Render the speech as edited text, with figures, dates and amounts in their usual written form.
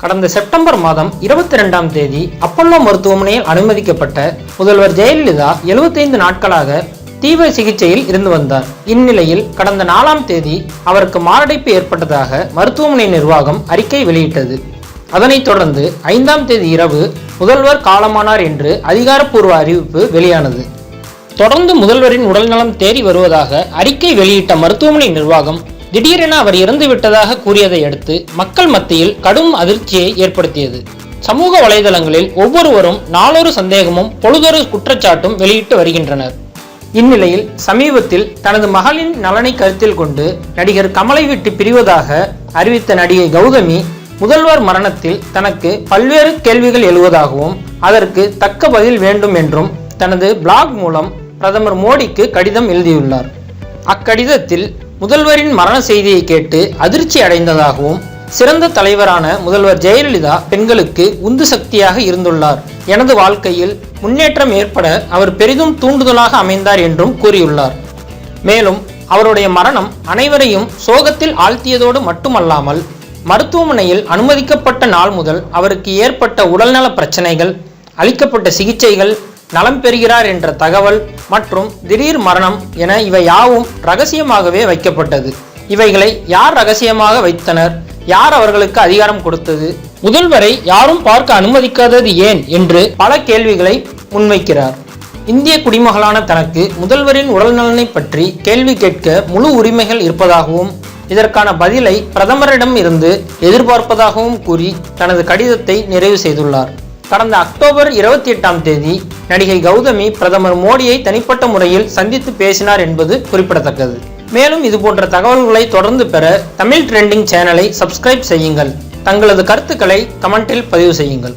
கடந்த செப்டம்பர் மாதம் 22ஆம் தேதி அப்பல்லோ மருத்துவமனையில் அனுமதிக்கப்பட்ட முதல்வர் ஜெயலலிதா 75 நாட்களாக தீவிர சிகிச்சையில் இருந்து வந்தார். இந்நிலையில் கடந்த 4ஆம் தேதி அவருக்கு மாரடைப்பு ஏற்பட்டதாக மருத்துவமனை நிர்வாகம் அறிக்கை வெளியிட்டது. அதனைத் தொடர்ந்து 5ஆம் தேதி இரவு முதல்வர் காலமானார் என்று அதிகாரப்பூர்வ அறிவிப்பு வெளியானது. தொடர்ந்து முதல்வரின் உடல்நலம் தேறி வருவதாக அறிக்கை வெளியிட்ட மருத்துவமனை நிர்வாகம் திடீரென அவர் இறந்து விட்டதாக கூறியதை அடுத்து மக்கள் மத்தியில் கடும் அதிர்ச்சியை ஏற்படுத்தியது. சமூக வலைதளங்களில் ஒவ்வொருவரும் நாளொரு சந்தேகமும் பொழுதொரு குற்றச்சாட்டும் வெளியிட்டு வருகின்றனர். இந்நிலையில் சமீபத்தில் தனது மகளின் நலனை கருத்தில் கொண்டு நடிகர் கமலை விட்டு பிரிவதாக அறிவித்த நடிகை கௌதமி முதல்வர் மரணத்தில் தனக்கு பல்வேறு கேள்விகள் எழுவதாகவும் அதற்கு தக்க பதில் வேண்டும் என்றும் தனது பிளாக் மூலம் பிரதமர் மோடிக்கு கடிதம் எழுதியுள்ளார். அக்கடிதத்தில் முதல்வரின் மரண செய்தியை கேட்டு அதிர்ச்சி அடைந்ததாகவும் சிறந்த தலைவரான முதல்வர் ஜெயலலிதா பெண்களுக்கு உந்து சக்தியாக இருந்துள்ளார், எனது வாழ்க்கையில் முன்னேற்றம் ஏற்பட அவர் பெரிதும் தூண்டுதலாக அமைந்தார் என்றும் கூறியுள்ளார். மேலும் அவருடைய மரணம் அனைவரையும் சோகத்தில் ஆழ்த்தியதோடு மட்டுமல்லாமல் மருத்துவமனையில் அனுமதிக்கப்பட்ட நாள் முதல் அவருக்கு ஏற்பட்ட உடல்நல பிரச்சனைகள், அளிக்கப்பட்ட சிகிச்சைகள், நலம் பெறுகிறார் என்ற தகவல் மற்றும் திடீர் மரணம் என இவை யாவும் ரகசியமாகவே வைக்கப்பட்டது. இவைகளை யார் ரகசியமாக வைத்தனர், யார் அவர்களுக்கு அதிகாரம் கொடுத்தது, முதல்வரை யாரும் பார்க்க அனுமதிக்காதது ஏன் என்று பல கேள்விகளை முன்வைக்கிறார். இந்திய குடிமகளான தனக்கு முதல்வரின் உடல்நலனை பற்றி கேள்வி கேட்க முழு உரிமைகள் இருப்பதாகவும் இதற்கான பதிலை பிரதமரிடம் இருந்து எதிர்பார்ப்பதாகவும் கூறி தனது கடிதத்தை நிறைவு செய்துள்ளார். கடந்த அக்டோபர் 28ஆம் தேதி நடிகை கௌதமி பிரதமர் மோடியை தனிப்பட்ட முறையில் சந்தித்து பேசினார் என்பது குறிப்பிடத்தக்கது. மேலும் இதுபோன்ற தகவல்களை தொடர்ந்து பெற தமிழ் ட்ரெண்டிங் சேனலை சப்ஸ்கிரைப் செய்யுங்கள். தங்களது கருத்துக்களை கமெண்டில் பதிவு செய்யுங்கள்.